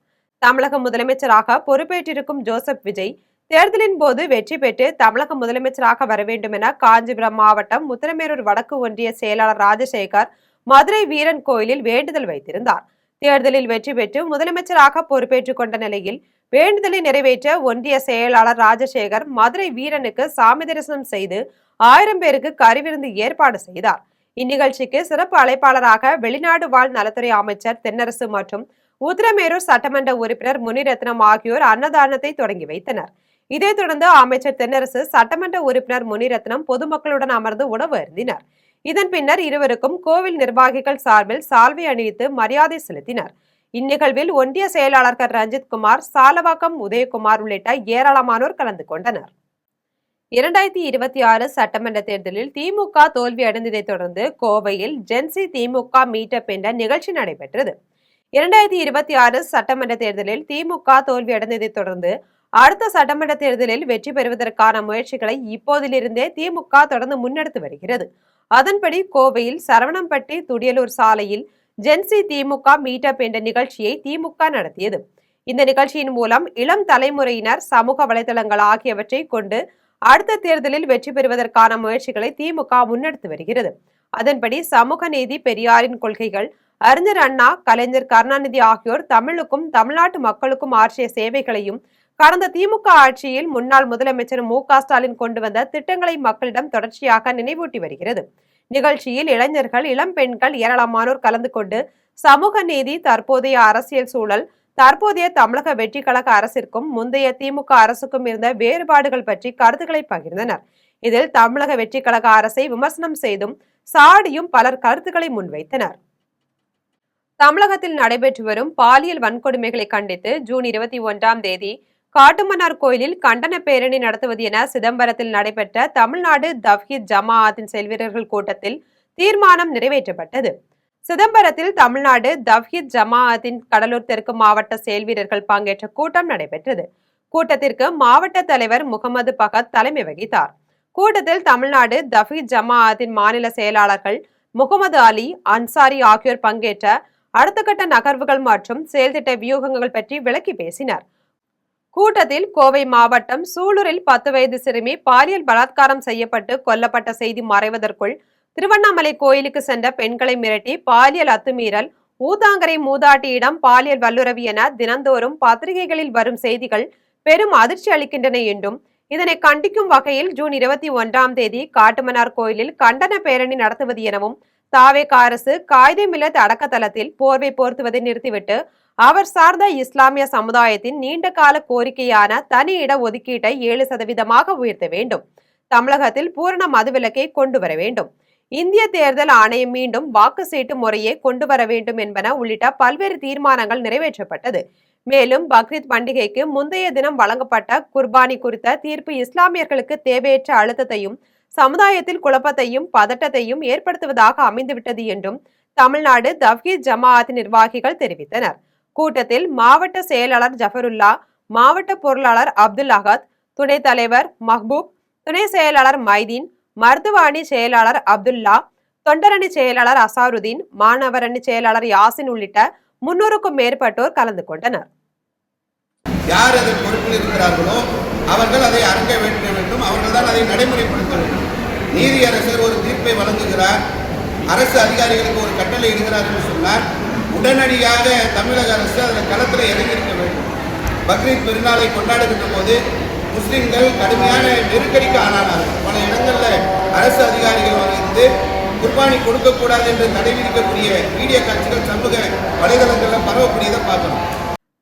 தமிழக முதலமைச்சராக பொறுப்பேற்றிருக்கும் ஜோசப் விஜய் தேர்தலின் போது வெற்றி பெற்று தமிழக முதலமைச்சராக வர வேண்டும் என காஞ்சிபுரம் மாவட்டம் உத்திரமேரூர் வடக்கு ஒன்றிய செயலாளர் ராஜசேகர் மதுரை வீரன் கோயிலில் வேண்டுதல் வைத்திருந்தார். தேர்தலில் வெற்றி பெற்று முதலமைச்சராக பொறுப்பேற்றுக் கொண்ட நிலையில் வேண்டுதலை நிறைவேற்ற ஒன்றிய செயலாளர் ராஜசேகர் மதுரை வீரனுக்கு சாமி தரிசனம் செய்து 1000 பேருக்கு கறிவிருந்து ஏற்பாடு செய்தார். இந்நிகழ்ச்சிக்கு சிறப்பு அழைப்பாளராக வெளிநாடு வாழ் நலத்துறை அமைச்சர் தென்னரசு மற்றும் உத்திரமேரூர் சட்டமன்ற உறுப்பினர் முனிரத்னம் ஆகியோர் அன்னதானத்தை தொடங்கி வைத்தனர். இதைத் தொடர்ந்து அமைச்சர் தென்னரசு, சட்டமன்ற உறுப்பினர் முனிரத்னம் பொதுமக்களுடன் அமர்ந்து உணவு அருந்தினர். இதன் பின்னர் இருவருக்கும் கோவில் நிர்வாகிகள் சார்பில் சால்வை அணிவித்து மரியாதை செலுத்தினர். இந்நிகழ்வில் ஒன்றிய செயலாளர்கள் ரஞ்சித் குமார், சாலவாக்கம் உதயகுமார் உள்ளிட்ட ஏராளமானோர் கலந்து கொண்டனர். 2026 சட்டமன்ற தேர்தலில் திமுக தோல்வி அடைந்ததை தொடர்ந்து கோவையில் ஜென்சி திமுக மீட்டப் என்ற நிகழ்ச்சி நடைபெற்றது. 2026 சட்டமன்ற தேர்தலில் திமுக தோல்வி அடைந்ததை தொடர்ந்து அடுத்த சட்டமன்ற தேர்தலில் வெற்றி பெறுவதற்கான முயற்சிகளை இப்போதிலிருந்தே திமுக தொடர்ந்து முன்னெடுத்து வருகிறது. அதன்படி கோவையில் சரவணம்பட்டி துடியலூர் சாலையில் ஜென்சி திமுக மீட்டப் என்ற நிகழ்ச்சியை திமுக நடத்தியது. இந்த நிகழ்ச்சியின் மூலம் இளம் தலைமுறையினர் சமூக வலைதளங்கள் ஆகியவற்றை கொண்டு அடுத்த தேர்தலில் வெற்றி பெறுவதற்கான முயற்சிகளை திமுக முன்னெடுத்து வருகிறது. அதன்படி சமூக நீதி, பெரியாரின் கொள்கைகள், அறிஞர் அண்ணா, கலைஞர் கருணாநிதி ஆகியோர் தமிழுக்கும் தமிழ்நாட்டு மக்களுக்கும் ஆற்றிய சேவைகளையும் கடந்த திமுக ஆட்சியில் முன்னாள் முதலமைச்சர் மு.க. ஸ்டாலின் கொண்டு வந்த திட்டங்களை மக்களிடம் தொடர்ச்சியாக நினைவூட்டி வருகிறது. நிகழ்ச்சியில் இளைஞர்கள், இளம் பெண்கள் ஏராளமானோர் கலந்து கொண்டு சமூக நீதி, தற்போதைய அரசியல் சூழல், தற்போதைய தமிழக வெற்றி கழக அரசிற்கும் முந்தைய திமுக அரசுக்கும் இருந்த வேறுபாடுகள் பற்றி கருத்துக்களை பகிர்ந்தனர். இதில் தமிழக வெற்றி கழக அரசை விமர்சனம் செய்தும் சாடியும் பலர் கருத்துக்களை முன்வைத்தனர். தமிழகத்தில் நடைபெற்று வரும் பாலியல் வன்கொடுமைகளை கண்டித்து ஜூன் 21ஆம் தேதி காட்டுமன்னார் கோயிலில் கண்டன பேரணி நடத்துவது என சிதம்பரத்தில் நடைபெற்ற தமிழ்நாடு தவ்ஹீத் ஜமாஅத்தின் செயல்வீரர்கள் கூட்டத்தில் தீர்மானம் நிறைவேற்றப்பட்டது. சிதம்பரத்தில் தமிழ்நாடு தவ்ஹீத் ஜமாஅத்தின் கடலூர் தெற்கு மாவட்ட செயல்வீரர்கள் பங்கேற்ற கூட்டம் நடைபெற்றது. கூட்டத்திற்கு மாவட்ட தலைவர் முகமது பகத் தலைமை வகித்தார். கூட்டத்தில் தமிழ்நாடு தவ்ஹீத் ஜமாஅத்தின் மாநில செயலாளர்கள் முகமது அலி, அன்சாரி ஆகியோர் பங்கேற்ற அடுத்த கட்ட நகர்வுகள் மற்றும் செயல்திட்ட வியூகங்கள் பற்றி விளக்கி பேசினர். கூட்டத்தில் கோவை மாவட்டம் சூலூரில் 10 வயது சிறுமி பாலியல் பலாத்காரம் செய்யப்பட்டு கொல்லப்பட்ட செய்தி மறைவதற்குள் திருவண்ணாமலை கோயிலுக்கு சென்ற பெண்களை மிரட்டி பாலியல் அத்துமீறல், ஊதாங்கரை மூதாட்டியிடம் பாலியல் வல்லுறவு என தினந்தோறும் பத்திரிகைகளில் வரும் செய்திகள் பெரும் அதிர்ச்சி அளிக்கின்றன என்றும், இதனை கண்டிக்கும் வகையில் ஜூன் 21ஆம் தேதி காட்டுமன்னார் கோயிலில் கண்டன பேரணி நடத்துவது எனவும், தாவேக அரசு காயிதே மில்லத் அடக்கத்தளத்தில் போர்வை போர்த்துவதை நிறுத்திவிட்டு அவர் சார்ந்த இஸ்லாமிய சமுதாயத்தின் நீண்ட கால கோரிக்கையான தனி இட ஒதுக்கீட்டை 7% உயர்த்த வேண்டும். தமிழகத்தில் பூரண மதுவிலக்கை கொண்டு வர வேண்டும். இந்திய தேர்தல் ஆணையம் மீண்டும் வாக்கு சீட்டு முறையை கொண்டு வர வேண்டும் என்பன உள்ளிட்ட பல்வேறு தீர்மானங்கள் நிறைவேற்றப்பட்டது. மேலும் பக்ரீத் பண்டிகைக்கு முந்தைய தினம் வழங்கப்பட்ட குர்பானி குறித்த தீர்ப்பு இஸ்லாமியர்களுக்கு தேவையற்ற அழுத்தத்தையும் சமுதாயத்தில் குழப்பத்தையும் பதட்டத்தையும் ஏற்படுத்துவதாக அமைந்துவிட்டது என்றும் தமிழ்நாடு தவ்ஹீத் ஜமாஅத் நிர்வாகிகள் தெரிவித்தனர். கூட்டத்தில் மாவட்ட செயலாளர் ஜஃபருல்லா, மாவட்ட பொருளாளர் அப்துல் அகத், துணைத் தலைவர் மஹ்பூப், துணை செயலாளர் மைதீன், மருத்துவ அணி செயலாளர் அப்துல்லா, தொண்டரணி செயலாளர் அசாருதீன், மாணவர் அணி செயலாளர் யாசின் உள்ளிட்ட 300க்கும் மேற்பட்டோர் கலந்து கொண்டனர். யார் அதில் பொறுப்பில் இருக்கிறார்களோ அவர்கள் அதை அரங்க வேண்டும், அவர்கள் தான் அதை நடைமுறைப்படுத்த வேண்டும். நீதியரசர் ஒரு தீர்ப்பை வழங்குகிறார், அரசு அதிகாரிகளுக்கு ஒரு கட்டளை இடுகிறார் என்று சொன்னார், உடனடியாக தமிழக அரசு அதில் களத்தில் இறங்கியிருக்க வேண்டும். பக்ரீத் பெருநாளை கொண்டாடுகின்ற போது முஸ்லிம்கள் கடுமையான நெருக்கடிக்கு ஆனார்கள். பல இடங்களில் அரசு அதிகாரிகள் வந்து குர்பானி கொடுக்கக்கூடாது என்று தடை விதிக்கக்கூடிய வீடியோ காட்சிகள் சமூக வலைதளங்களில் பரவக்கூடியதை பார்க்கணும்.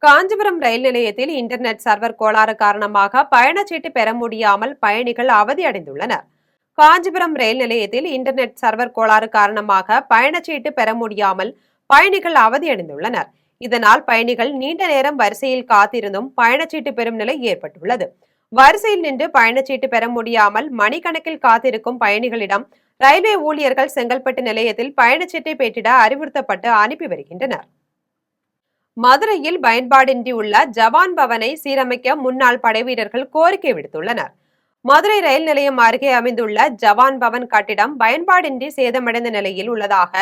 காஞ்சிபுரம் ரயில் நிலையத்தில் இன்டர்நெட் சர்வர் கோளாறு காரணமாக பயணச்சீட்டு பெற முடியாமல் பயணிகள் அவதியடைந்துள்ளனர். காஞ்சிபுரம் ரயில் நிலையத்தில் இன்டர்நெட் சர்வர் கோளாறு காரணமாக பயணச்சீட்டு பெற முடியாமல் பயணிகள் அவதியடைந்துள்ளனர். இதனால் பயணிகள் நீண்ட நேரம் வரிசையில் காத்திருந்தும் பயணச்சீட்டு பெறும் நிலை ஏற்பட்டுள்ளது. வரிசையில் நின்று பயணச்சீட்டு பெற முடியாமல் மணிக்கணக்கில் காத்திருக்கும் பயணிகளிடம் ரயில்வே ஊழியர்கள் செங்கல்பட்டு நிலையத்தில் பயணச்சீட்டை பெற்றிட அறிவுறுத்தப்பட்டு அனுப்பி வருகின்றனர். மதுரையில் பயன்பாடின்றி உள்ள ஜவான் பவனை சீரமைக்க முன்னாள் படைவீரர்கள் கோரிக்கை விடுத்துள்ளனர். மதுரை ரயில் நிலையம் அருகே அமைந்துள்ள ஜவான் பவன் கட்டிடம் பயன்பாடின்றி சேதமடைந்த நிலையில் உள்ளதாக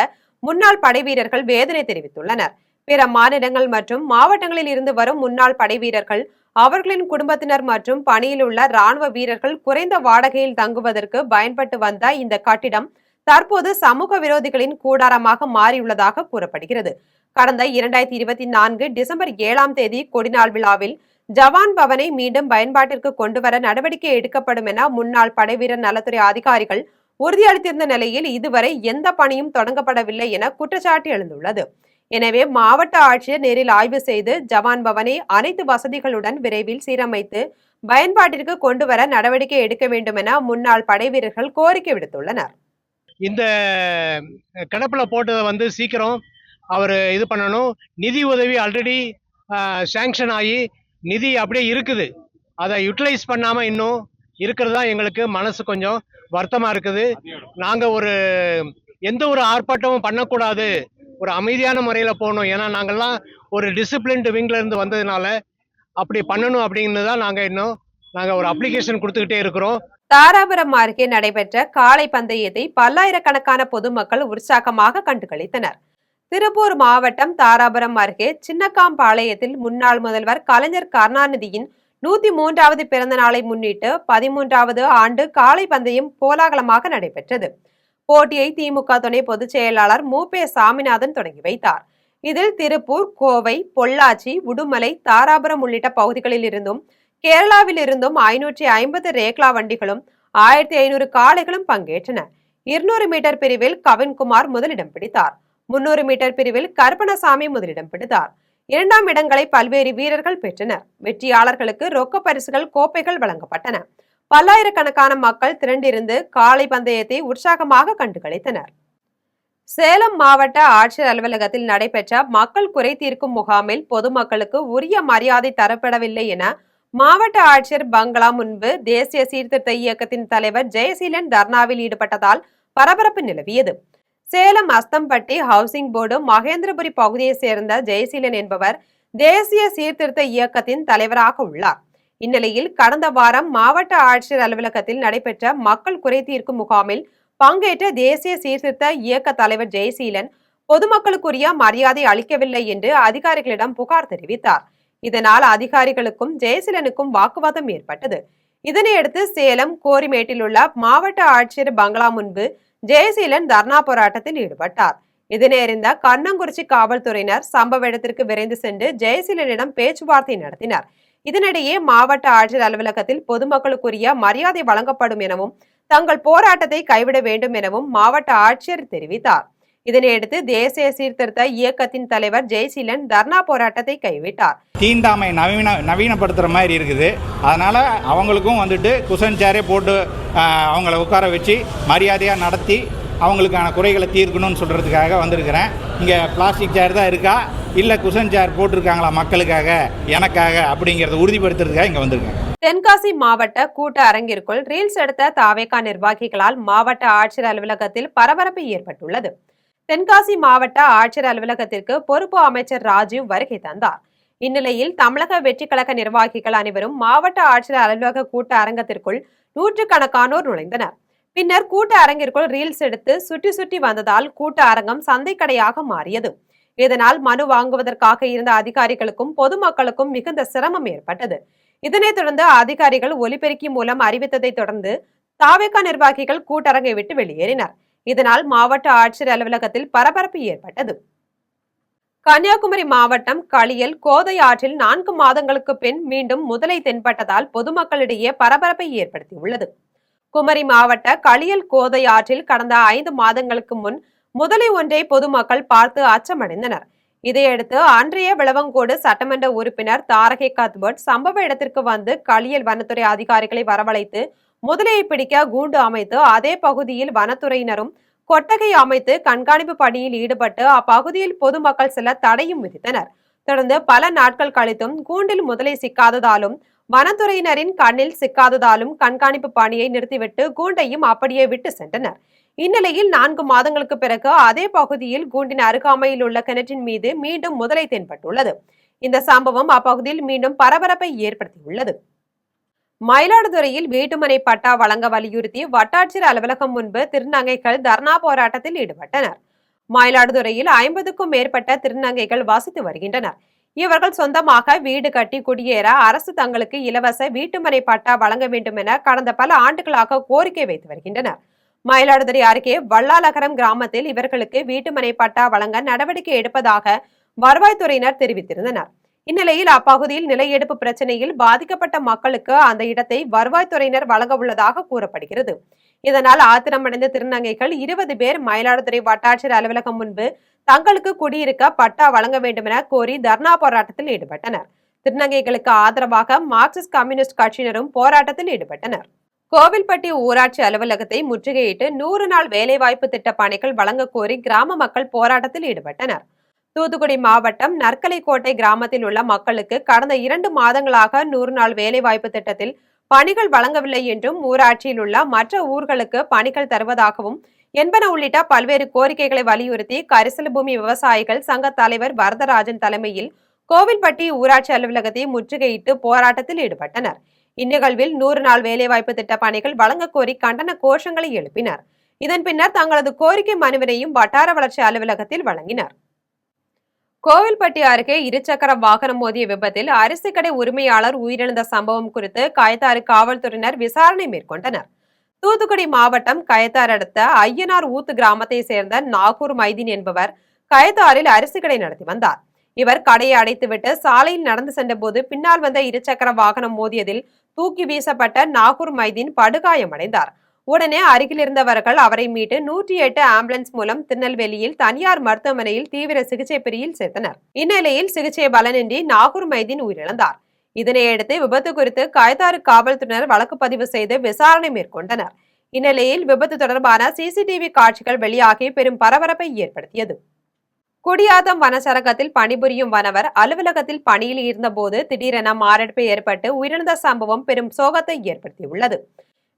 முன்னாள் படைவீரர்கள் வேதனை தெரிவித்துள்ளனர். பிற மாநிலங்கள் மற்றும் மாவட்டங்களில் இருந்து வரும் முன்னாள் படைவீரர்கள், அவர்களின் குடும்பத்தினர் மற்றும் பணியில் உள்ள ராணுவ வீரர்கள் குறைந்த வாடகையில் தங்குவதற்கு பயன்பட்டு வந்த இந்த கட்டிடம் தற்போது சமூக விரோதிகளின் கூடாரமாக மாறியுள்ளதாக கூறப்படுகிறது. கடந்த 2024 டிசம்பர் 7ஆம் தேதி கொடிநாள் விழாவில் ஜவான் பவனை மீண்டும் பயன்பாட்டிற்கு கொண்டுவர நடவடிக்கை எடுக்கப்படும் என முன்னாள் படைவீரர் நலத்துறை அதிகாரிகள் உறுதியளித்திருந்த நிலையில் இதுவரை எந்த பணியும் தொடங்கப்படவில்லை என குற்றச்சாட்டு எழுந்துள்ளது. எனவே மாவட்ட ஆட்சியர் நேரில் ஆய்வு செய்து ஜவான் பவனை அனைத்து வசதிகளுடன் விரைவில் சீரமைத்து பயன்பாட்டிற்கு கொண்டுவர நடவடிக்கை எடுக்க வேண்டும் என முன்னாள் படைவீரர்கள் கோரிக்கை விடுத்துள்ளனர். இந்த கிடப்பில் போட்டதை சீக்கிரம் அவர் இது பண்ணணும். நிதி உதவி ஆல்ரெடி சேங்ஷன் ஆகி நிதி அப்படியே இருக்குது, அதை யூட்டிலைஸ் பண்ணாமல் இன்னும் இருக்கிறது தான் எங்களுக்கு மனசு கொஞ்சம் வருத்தமாக இருக்குது. நாங்கள் எந்த ஒரு ஆர்ப்பாட்டமும் பண்ணக்கூடாது, ஒரு அமைதியான முறையில் போகணும். ஏன்னா நாங்கள்லாம் ஒரு டிசிப்ளின்டு விங்கில் இருந்து வந்ததுனால அப்படி பண்ணணும் அப்படின்னு தான் நாங்கள் ஒரு அப்ளிகேஷன் கொடுத்துக்கிட்டே இருக்கிறோம். தாராபுரம் அருகே நடைபெற்ற காளை பந்தயத்தை பல்லாயிரக்கணக்கான பொதுமக்கள் உற்சாகமாக கண்டுகளித்தனர். திருப்பூர் மாவட்டம் தாராபுரம் அருகே சின்னக்காம்பாளையத்தில் முன்னாள் முதல்வர் கலைஞர் கருணாநிதியின் 103வது பிறந்த நாளை முன்னிட்டு 13வது ஆண்டு காளை பந்தயம் கோலாகலமாக நடைபெற்றது. போட்டியை திமுக துணை பொதுச் செயலாளர் மு.பே. சாமிநாதன் தொடங்கி வைத்தார். இதில் திருப்பூர், கோவை, பொள்ளாச்சி, உடுமலை, தாராபுரம் உள்ளிட்ட பகுதிகளில் இருந்தும் கேரளாவில் இருந்தும் 550 ரேக்லா வண்டிகளும் 1500 காளைகளும் பங்கேற்றன. 200 மீட்டர் பிரிவில் கவின்குமார் முதலிடம் பிடித்தார். 300 மீட்டர் பிரிவில் கருப்பணசாமி முதலிடம் பிடித்தார். 2ஆம் இடங்களை பல்வேறு வீரர்கள் பெற்றனர். வெற்றியாளர்களுக்கு ரொக்க பரிசுகள், கோப்பைகள் வழங்கப்பட்டன. பல்லாயிரக்கணக்கான மக்கள் திரண்டிருந்து காளை பந்தயத்தை உற்சாகமாக கண்டுகளித்தனர். சேலம் மாவட்ட ஆட்சியர் அலுவலகத்தில் நடைபெற்ற மக்கள் குறை தீர்க்கும் முகாமில் பொதுமக்களுக்கு உரிய மரியாதை தரப்படவில்லை என மாவட்ட ஆட்சியர் பங்களா முன்பு தேசிய சீர்திருத்த இயக்கத்தின் தலைவர் ஜெயசீலன் தர்ணாவில் ஈடுபட்டதால் பரபரப்பு நிலவியது. சேலம் அஸ்தம்பட்டி ஹவுசிங் போர்டு மகேந்திரபுரி பகுதியை சேர்ந்த ஜெயசீலன் என்பவர் தேசிய சீர்திருத்த இயக்கத்தின் தலைவராக உள்ளார். இந்நிலையில் கடந்த வாரம் மாவட்ட ஆட்சியர் அலுவலகத்தில் நடைபெற்ற மக்கள் குறை தீர்க்கும் முகாமில் பங்கேற்ற தேசிய சீர்திருத்த இயக்க தலைவர் ஜெயசீலன் பொதுமக்களுக்குரிய மரியாதை அளிக்கவில்லை என்று அதிகாரிகளிடம் புகார் தெரிவித்தார். இதனால் அதிகாரிகளுக்கும் ஜெயசீலனுக்கும் வாக்குவாதம் ஏற்பட்டது. இதனையடுத்து சேலம் கோரிமேட்டில் உள்ள மாவட்ட ஆட்சியர் பங்களா முன்பு ஜெயசீலன் தர்ணா போராட்டத்தில் ஈடுபட்டார். இதனை அறிந்த கண்ணங்குறிச்சி காவல்துறையினர் சம்பவ இடத்திற்கு விரைந்து சென்று ஜெயசீலனிடம் பேச்சுவார்த்தை நடத்தினர். இதனிடையே மாவட்ட ஆட்சியர் அலுவலகத்தில் பொதுமக்களுக்குரிய மரியாதை வழங்கப்படும் எனவும் தங்கள் போராட்டத்தை கைவிட வேண்டும் எனவும் மாவட்ட ஆட்சியர் தெரிவித்தார். இதனையடுத்து தேசிய சீர்திருத்த இயக்கத்தின் தலைவர் ஜெயசீலன் தர்ணா போராட்டத்தை கைவிட்டார். தீண்டாமை நவீனப்படுத்துகிற மாதிரி இருக்குது. அதனால் அவங்களுக்கும் குஷன் சேரே போட்டு அவங்கள உட்கார வச்சு மரியாதையாக நடத்தி அவங்களுக்கான குறைகளை தீர்க்கணும்னு சொல்கிறதுக்காக வந்திருக்கிறேன். இங்கே பிளாஸ்டிக் சேர் தான் இருக்கா, இல்லை குஷன் சேர் போட்டிருக்காங்களா மக்களுக்காக, எனக்காக அப்படிங்கிறத உறுதிப்படுத்துறதுக்காக இங்கே வந்திருக்கேன். தென்காசி மாவட்ட கூட்ட அரங்கிற்குள் ரீல்ஸ் எடுத்த தாவேகா நிர்வாகிகளால் மாவட்ட ஆட்சியர் அலுவலகத்தில் பரபரப்பு ஏற்பட்டுள்ளது. தென்காசி மாவட்ட ஆட்சியர் அலுவலகத்திற்கு பொறுப்பு அமைச்சர் ராஜீவ் வருகை தந்தார். இந்நிலையில் தமிழக வெற்றி கழக நிர்வாகிகள் அனைவரும் மாவட்ட ஆட்சியர் அலுவலக கூட்ட அரங்கத்திற்குள் நூற்றுக்கணக்கானோர் நுழைந்தனர். பின்னர் கூட்ட அரங்கிற்குள் ரீல்ஸ் எடுத்து சுற்றி சுற்றி வந்ததால் கூட்ட அரங்கம் சந்தைக்கடையாக மாறியது. இதனால் மனு வாங்குவதற்காக இருந்த அதிகாரிகளுக்கும் பொதுமக்களுக்கும் மிகுந்த சிரமம் ஏற்பட்டது. இதனைத் தொடர்ந்து அதிகாரிகள் ஒலிபெருக்கி மூலம் அறிவித்ததை தொடர்ந்து தாவேகா நிர்வாகிகள் கூட்டரங்கை விட்டு வெளியேறினர். இதனால் மாவட்ட ஆட்சியர் அலுவலகத்தில் பரபரப்பு ஏற்பட்டது. கன்னியாகுமரி மாவட்டம் களியல் கோதை ஆற்றில் 4 மாதங்களுக்கு பின் மீண்டும் முதலை தென்பட்டதால் பொதுமக்களிடையே பரபரப்பை ஏற்படுத்தியுள்ளது. குமரி மாவட்ட களியல் கோதை ஆற்றில் கடந்த 5 மாதங்களுக்கு முன் முதலை ஒன்றை பொதுமக்கள் பார்த்து அச்சமடைந்தனர். இதையடுத்து அன்றைய விளவங்கோடு சட்டமன்ற உறுப்பினர் தாரகை கத்பட் சம்பவ இடத்திற்கு வந்து களியல் வனத்துறை அதிகாரிகளை வரவழைத்து முதலையை பிடிக்க கூண்டு அமைத்து அதே பகுதியில் வனத்துறையினரும் கொட்டகை அமைத்து கண்காணிப்பு பணியில் ஈடுபட்டு அப்பகுதியில் பொதுமக்கள் சில தடையும் விதித்தனர். தொடர்ந்து பல நாட்கள் கழித்தும் கூண்டில் முதலை சிக்காததாலும் வனத்துறையினரின் கண்ணில் சிக்காததாலும் கண்காணிப்பு பணியை நிறுத்திவிட்டு கூண்டையும் அப்படியே விட்டு சென்றனர். இந்நிலையில் 4 மாதங்களுக்கு பிறகு அதே பகுதியில் கூண்டின் அருகாமையில் உள்ள கிணற்றின் மீது மீண்டும் முதலை தென்பட்டுள்ளது. இந்த சம்பவம் அப்பகுதியில் மீண்டும் பரபரப்பை ஏற்படுத்தியுள்ளது. மயிலாடுதுறையில் வீட்டுமனை பட்டா வழங்க வலியுறுத்தி வட்டாட்சியர் அலுவலகம் முன்பு திருநங்கைகள் தர்ணா போராட்டத்தில் ஈடுபட்டனர். மயிலாடுதுறையில் 50க்கும் மேற்பட்ட திருநங்கைகள் வசித்து வருகின்றனர். இவர்கள் சொந்தமாக வீடு கட்டி குடியேற அரசு தங்களுக்கு இலவச வீட்டுமனை பட்டா வழங்க வேண்டும் என கடந்த பல ஆண்டுகளாக கோரிக்கை வைத்து வருகின்றனர். மயிலாடுதுறை அருகே வல்லாலகரம் கிராமத்தில் இவர்களுக்கு வீட்டுமனை பட்டா வழங்க நடவடிக்கை எடுப்பதாக வருவாய்த்துறையினர் தெரிவித்திருந்தனர். இந்நிலையில் அப்பகுதியில் நில எடுப்பு பிரச்சனையில் பாதிக்கப்பட்ட மக்களுக்கு அந்த இடத்தை வருவாய்த்துறையினர் வழங்க உள்ளதாக கூறப்படுகிறது. இதனால் ஆத்திரமடைந்த திருநங்கைகள் 20 பேர் மயிலாடுதுறை வட்டாட்சியர் அலுவலகம் முன்பு தங்களுக்கு குடியிருக்க பட்டா வழங்க வேண்டும் என கோரி தர்ணா போராட்டத்தில் ஈடுபட்டனர். திருநங்கைகளுக்கு ஆதரவாக மார்க்சிஸ்ட் கம்யூனிஸ்ட் கட்சியினரும் போராட்டத்தில் ஈடுபட்டனர். கோவில்பட்டி ஊராட்சி அலுவலகத்தை முற்றுகையிட்டு 100 நாள் வேலைவாய்ப்பு திட்ட பணிகள் வழங்க கோரி கிராம மக்கள் போராட்டத்தில் ஈடுபட்டனர். தூத்துக்குடி மாவட்டம் நற்கலைக்கோட்டை கிராமத்தில் உள்ள மக்களுக்கு கடந்த 2 மாதங்களாக 100 நாள் வேலைவாய்ப்பு திட்டத்தில் பணிகள் வழங்கவில்லை என்றும் ஊராட்சியில் உள்ள மற்ற ஊர்களுக்கு பணிகள் தருவதாகவும் என்பன உள்ளிட்ட பல்வேறு கோரிக்கைகளை வலியுறுத்தி கரிசல் பூமி விவசாயிகள் சங்க தலைவர் வரதராஜன் தலைமையில் கோவில்பட்டி ஊராட்சி அலுவலகத்தை முற்றுகையிட்டு போராட்டத்தில் ஈடுபட்டனர். இந்நிகழ்வில் 100 நாள் வேலைவாய்ப்பு திட்ட பணிகள் வழங்க கோரி கண்டன கோஷங்களை எழுப்பினர். இதன் பின்னர் தங்களது கோரிக்கை மனுவினையும் வட்டார வளர்ச்சி அலுவலகத்தில் வழங்கினர். கோவில்பட்டி அருகே இருசக்கர வாகனம் மோதிய விபத்தில் அரிசி கடை உரிமையாளர் உயிரிழந்த சம்பவம் குறித்து கயத்தாறு காவல்துறையினர் விசாரணை மேற்கொண்டனர். தூத்துக்குடி மாவட்டம் கயத்தாறு அடுத்த ஐயனார் ஊத்து கிராமத்தை சேர்ந்த நாகூர் மைதீன் என்பவர் கயத்தாறில் அரிசி கடை நடத்தி வந்தார். இவர் கடையை அடைத்துவிட்டு சாலையில் நடந்து சென்ற போது பின்னால் வந்த இருசக்கர வாகனம் மோதியதில் தூக்கி வீசப்பட்ட நாகூர் மைதீன் படுகாயமடைந்தார். உடனே அருகில் இருந்தவர்கள் அவரை மீட்டு 108 ஆம்புலன்ஸ் மூலம் திருநெல்வேலியில் தனியார் மருத்துவமனையில் தீவிர சிகிச்சை பிரிவில் சேர்த்தனர். இந்நிலையில் சிகிச்சை பலனின்றி நாகூர் மைதீன் உயிரிழந்தார். இதனையடுத்து விபத்து குறித்து கயத்தாறு காவல்துறையினர் வழக்கு பதிவு செய்து விசாரணை மேற்கொண்டனர். இந்நிலையில் விபத்து தொடர்பான சிசிடிவி காட்சிகள் வெளியாகி பெரும் பரபரப்பை ஏற்படுத்தியது. குடியாத்தம் வனச்சரகத்தில் பணிபுரியும் வனவர் அலுவலகத்தில் பணியில் இருந்தபோது திடீரென மாரடைப்பு ஏற்பட்டு உயிரிழந்த சம்பவம் பெரும் சோகத்தை ஏற்படுத்தியுள்ளது.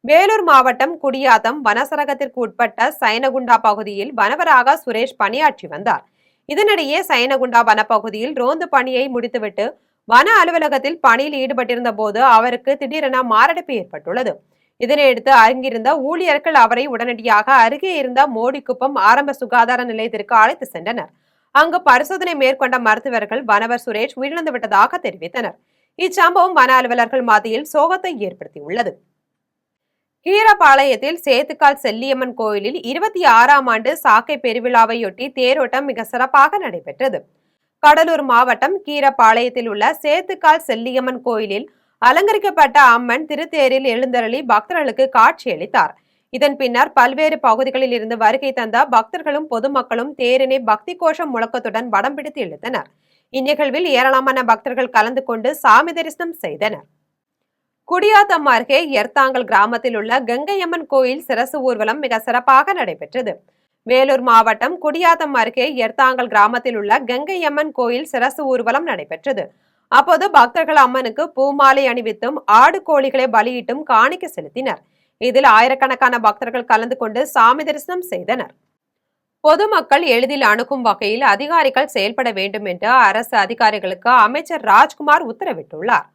வேலூர் மாவட்டம் குடியாத்தம் வனச்சரகத்திற்கு உட்பட்ட சைனகுண்டா பகுதியில் வனவராக சுரேஷ் பணியாற்றி வந்தார். இதனிடையே சைனகுண்டா வனப்பகுதியில் ரோந்து பணியை முடித்துவிட்டு வன அலுவலகத்தில் பணியில் ஈடுபட்டிருந்த போது அவருக்கு திடீரென மாரடைப்பு ஏற்பட்டுள்ளது. இதனையடுத்து அங்கிருந்த ஊழியர்கள் அவரை உடனடியாக அருகே இருந்த மோடிக்குப்பம் ஆரம்ப சுகாதார நிலையத்திற்கு அழைத்து சென்றனர். அங்கு பரிசோதனை மேற்கொண்ட மருத்துவர்கள் வனவர் சுரேஷ் உயிரிழந்து விட்டதாக தெரிவித்தனர். இச்சம்பவம் வன அலுவலர்கள் மத்தியில் சோகத்தை ஏற்படுத்தியுள்ளது. கீரபாளையத்தில் சேத்துக்கால் செல்லியம்மன் கோயிலில் 26ஆம் ஆண்டு சாக்கை பெருவிழாவையொட்டி தேரோட்டம் மிக சிறப்பாக நடைபெற்றது. கடலூர் மாவட்டம் கீரபாளையத்தில் உள்ள சேத்துக்கால் செல்லியம்மன் கோயிலில் அலங்கரிக்கப்பட்ட அம்மன் திருத்தேரில் எழுந்தருளி பக்தர்களுக்கு காட்சியளித்தார். இதன் பின்னர் பல்வேறு பகுதிகளில் இருந்து வருகை தந்த பக்தர்களும் பொதுமக்களும் தேரினை பக்தி கோஷம் முழக்கத்துடன் வடம் பிடித்து இழுத்தனர். இந்நிகழ்வில் ஏராளமான பக்தர்கள் கலந்து கொண்டு சாமி தரிசனம் செய்தனர். குடியாத்தம் அருகே எர்த்தாங்கல் கிராமத்தில் உள்ள கங்கையம்மன் கோயில் சிரசு ஊர்வலம் மிக சிறப்பாக நடைபெற்றது. வேலூர் மாவட்டம் குடியாத்தம் அருகே எர்த்தாங்கல் கிராமத்தில் உள்ள கங்கையம்மன் கோயில் சிரசு ஊர்வலம் நடைபெற்றது. அப்போது பக்தர்கள் அம்மனுக்கு பூமாலை அணிவித்தும் ஆடு கோழிகளை பலியிட்டும் காணிக்கை செலுத்தினர். இதில் ஆயிரக்கணக்கான பக்தர்கள் கலந்து கொண்டு சாமி தரிசனம் செய்தனர். பொதுமக்கள் எளிதில் அணுகும் வகையில் அதிகாரிகள் செயல்பட வேண்டும் என்று அரசு அதிகாரிகளுக்கு அமைச்சர் ராஜ்குமார் உத்தரவிட்டுள்ளார்.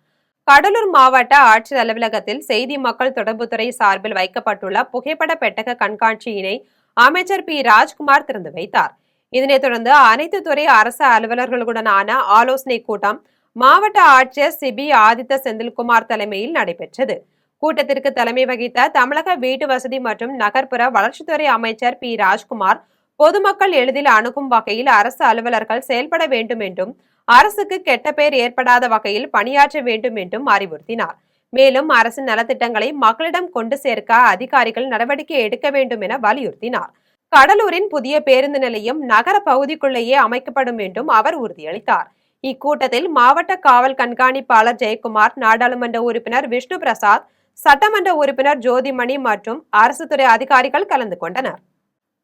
கடலூர் மாவட்ட ஆட்சியர் அலுவலகத்தில் செய்தி மக்கள் தொடர்புத்துறை சார்பில் வைக்கப்பட்டுள்ள புகைப்பட பெட்டக கண்காட்சியினை அமைச்சர் பி ராஜ்குமார் திறந்து வைத்தார். இதனைத் தொடர்ந்து அனைத்து துறை அரசு அலுவலர்களுடனான ஆலோசனை கூட்டம் மாவட்ட ஆட்சியர் சிபி ஆதித்த செந்தில்குமார் தலைமையில் நடைபெற்றது. கூட்டத்திற்கு தலைமை வகித்த தமிழக வீட்டு வசதி மற்றும் நகர்ப்புற வளர்ச்சித்துறை அமைச்சர் பி ராஜ்குமார் பொதுமக்கள் எளிதில் அணுகும் வகையில் அரசு அலுவலர்கள் செயல்பட வேண்டும் என்றும் அரசுக்கு கெட்ட பெயர் ஏற்படாத வகையில் பணியாற்ற வேண்டும் என்றும் அறிவுறுத்தினார். மேலும் அரசின் நலத்திட்டங்களை மக்களிடம் கொண்டு சேர்க்க அதிகாரிகள் நடவடிக்கை எடுக்க வேண்டும் என வலியுறுத்தினார். கடலூரின் புதிய பேருந்து நிலையம் நகர பகுதிக்குள்ளேயே அமைக்கப்படும் என்றும் அவர் உறுதியளித்தார். இக்கூட்டத்தில் மாவட்ட காவல் கண்காணிப்பாளர் ஜெயக்குமார், நாடாளுமன்ற உறுப்பினர் விஷ்ணு பிரசாத், சட்டமன்ற உறுப்பினர் ஜோதிமணி மற்றும் அரசு துறை அதிகாரிகள் கலந்து கொண்டனர்.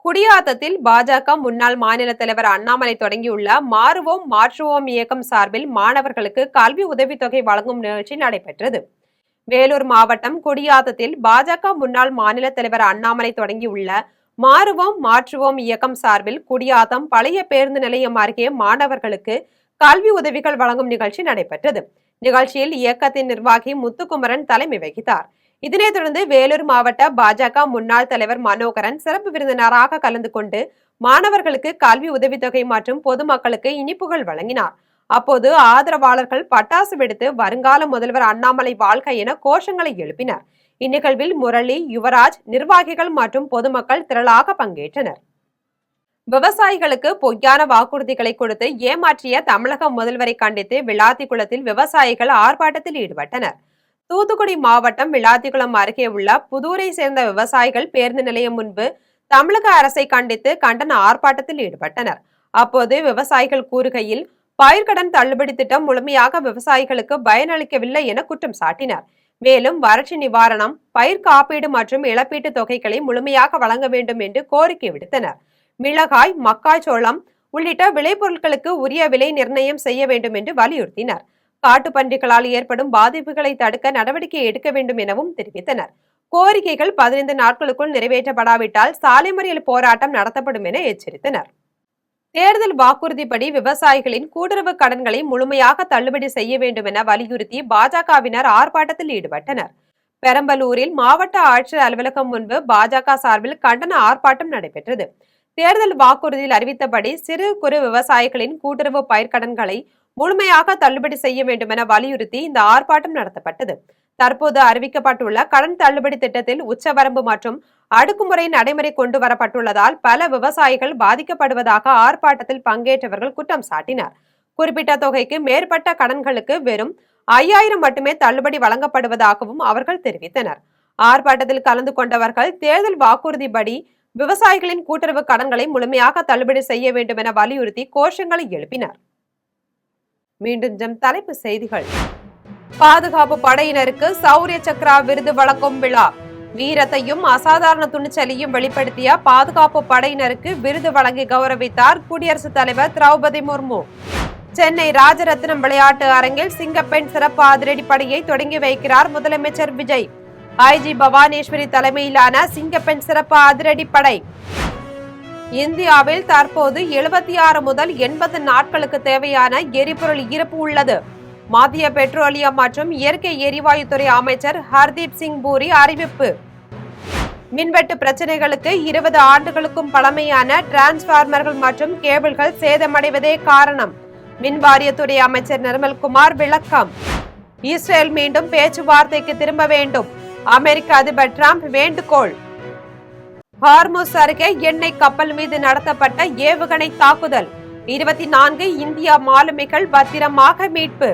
குடியாத்தத்தில் பாஜக முன்னாள் மாநில தலைவர் அண்ணாமலை தொடங்கியுள்ள மாறுவோம் மாற்றுவோம் இயக்கம் சார்பில் மாணவர்களுக்கு கல்வி உதவித்தொகை வழங்கும் நிகழ்ச்சி நடைபெற்றது. வேலூர் மாவட்டம் குடியாத்தத்தில் பாஜக முன்னாள் மாநில தலைவர் அண்ணாமலை தொடங்கியுள்ள மாறுவோம் மாற்றுவோம் இயக்கம் சார்பில் குடியாத்தம் பழைய பேருந்து நிலையம் அருகே மாணவர்களுக்கு கல்வி உதவிகள் வழங்கும் நிகழ்ச்சி நடைபெற்றது. நிகழ்ச்சியில் இயக்கத்தின் நிர்வாகி முத்துக்குமரன் தலைமை வகித்தார். இதனைத் தொடர்ந்து வேலூர் மாவட்ட பாஜக முன்னாள் தலைவர் மனோகரன் சிறப்பு விருந்தினராக கலந்து கொண்டு மாணவர்களுக்கு கல்வி உதவித்தொகை மற்றும் பொதுமக்களுக்கு இனிப்புகள் வழங்கினார். அப்போது ஆதரவாளர்கள் பட்டாசு வெடித்து வருங்கால முதல்வர் அண்ணாமலை வாழ்க என கோஷங்களை எழுப்பினர். இந்நிகழ்வில் முரளி, யுவராஜ், நிர்வாகிகள் மற்றும் பொதுமக்கள் திரளாக பங்கேற்றனர். விவசாயிகளுக்கு பொய்யான வாக்குறுதிகளை கொடுத்து ஏமாற்றிய தமிழக முதல்வரை கண்டித்து விளாத்திக்குளத்தில் விவசாயிகள் ஆர்ப்பாட்டத்தில் ஈடுபட்டனர். தூத்துக்குடி மாவட்டம் விளாத்திக்குளம் அருகே உள்ள புதூரை சேர்ந்த விவசாயிகள் பேருந்து நிலையம் முன்பு தமிழக அரசை கண்டித்து கண்டன ஆர்ப்பாட்டத்தில் ஈடுபட்டனர். அப்போது விவசாயிகள் கூறுகையில் பயிர்க்கடன் தள்ளுபடி திட்டம் முழுமையாக விவசாயிகளுக்கு பயனளிக்கவில்லை என குற்றம் சாட்டினர். மேலும் வறட்சி நிவாரணம், பயிர் காப்பீடு மற்றும் இழப்பீட்டு தொகைகளை முழுமையாக வழங்க வேண்டும் என்று கோரிக்கை விடுத்தனர். மிளகாய், மக்காச்சோளம் உள்ளிட்ட விளைபொருட்களுக்கு உரிய விலை நிர்ணயம் செய்ய வேண்டும் என்று வலியுறுத்தினர். காட்டுப்பன்றிகளால் ஏற்படும் பாதிப்புகளை தடுக்க நடவடிக்கை எடுக்க வேண்டும் எனவும் தெரிவித்தனர். கோரிக்கைகள் 15 நாட்களுக்குள் நிறைவேற்றப்படாவிட்டால் சாலை மறியல் போராட்டம் நடத்தப்படும் என எச்சரித்தனர். தேர்தல் வாக்குறுதிப்படி விவசாயிகளின் கூட்டுறவு கடன்களை முழுமையாக தள்ளுபடி செய்ய வேண்டும் என வலியுறுத்தி பாஜகவினர் ஆர்ப்பாட்டத்தில் ஈடுபட்டனர். பெரம்பலூரில் மாவட்ட ஆட்சியர் அலுவலகம் முன்பு பாஜக சார்பில் கண்டன ஆர்ப்பாட்டம் நடைபெற்றது. தேர்தல் வாக்குறுதியில் அறிவித்தபடி சிறு குறு விவசாயிகளின் கூட்டுறவு பயிர்க்கடன்களை முழுமையாக தள்ளுபடி செய்ய வேண்டும் என வலியுறுத்தி இந்த ஆர்ப்பாட்டம் நடத்தப்பட்டது. தற்போது அறிவிக்கப்பட்டுள்ள கடன் தள்ளுபடி திட்டத்தில் உச்சவரம்பு மற்றும் அடுக்குமுறை நடைமுறை கொண்டு வரப்பட்டுள்ளதால் பல விவசாயிகள் பாதிக்கப்படுவதாக ஆர்ப்பாட்டத்தில் பங்கேற்றவர்கள் குற்றம் சாட்டினர். குறிப்பிட்ட தொகைக்கு மேற்பட்ட கடன்களுக்கு வெறும் 5000 மட்டுமே தள்ளுபடி வழங்கப்படுவதாகவும் அவர்கள் தெரிவித்தனர். ஆர்ப்பாட்டத்தில் கலந்து கொண்டவர்கள் தேர்தல் வாக்குறுதிப்படி விவசாயிகளின் கூட்டுறவு கடன்களை முழுமையாக தள்ளுபடி செய்ய வேண்டும் என வலியுறுத்தி கோஷங்களை எழுப்பினர். மீண்டும் தலைப்பு செய்திகள். பாதுகாப்பு படையினருக்கு சௌரிய சக்ரா விருது வழங்கும் விழா. வீரத்தையும் அசாதாரண துணிச்சலையும் வெளிப்படுத்திய பாதுகாப்பு படையினருக்கு விருது வழங்கி கௌரவித்தார் குடியரசுத் தலைவர் திரௌபதி முர்மு. சென்னை ராஜரத்னம் விளையாட்டு அரங்கில் சிங்கப்பெண் சிறப்பு அதிரடிப்படையை தொடங்கி வைக்கிறார் முதலமைச்சர் விஜய். ஐஜி பவானேஸ்வரி தலைமையிலான சிங்கப்பெண் சிறப்பு அதிரடிப்படை. இந்தியாவில் தற்போது 76 முதல் 80 நாட்களுக்கு தேவையான எரிபொருள் இருப்பு உள்ளது. மத்திய பெட்ரோலியம் மற்றும் இயற்கை எரிவாயுத்துறை அமைச்சர் ஹர்தீப் சிங் பூரி அறிவிப்பு. மின்வெட்டு பிரச்சனைகளுக்கு 20 ஆண்டுகளுக்கும் பழமையான டிரான்ஸ்பார்மர்கள் மற்றும் கேபிள்கள் சேதமடைவதே காரணம். மின்வாரியத்துறை அமைச்சர் நிர்மல்குமார் விளக்கம். இஸ்ரேல் மீண்டும் பேச்சுவார்த்தைக்கு திரும்ப வேண்டும். அமெரிக்க அதிபர் டிரம்ப் வேண்டுகோள். ஹார்முஸ் அருகே எண்ணெய் கப்பல் மீது நடத்தப்பட்ட ஏவுகணை தாக்குதல். 24 இந்தியா மாலுமிகள் பத்திரமாக மீட்பு.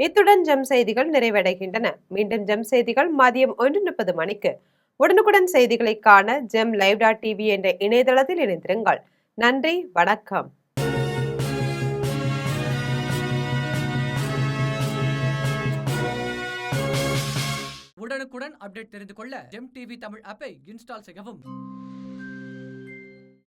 இத்துடன் ஜெம் செய்திகள் நிறைவடைகின்றன. மீண்டும் ஜெம் செய்திகள் மதியம் 1:30 மணிக்கு. உடனுக்குடன் செய்திகளை காண GemLive.tv என்ற இணையதளத்தில் இணைந்திருங்கள். நன்றி, வணக்கம். உடனுக்குடன் அப்டேட் தெரிந்து கொள்ள ஜெம் டிவி தமிழ் ஆப்பை இன்ஸ்டால் செய்யவும்.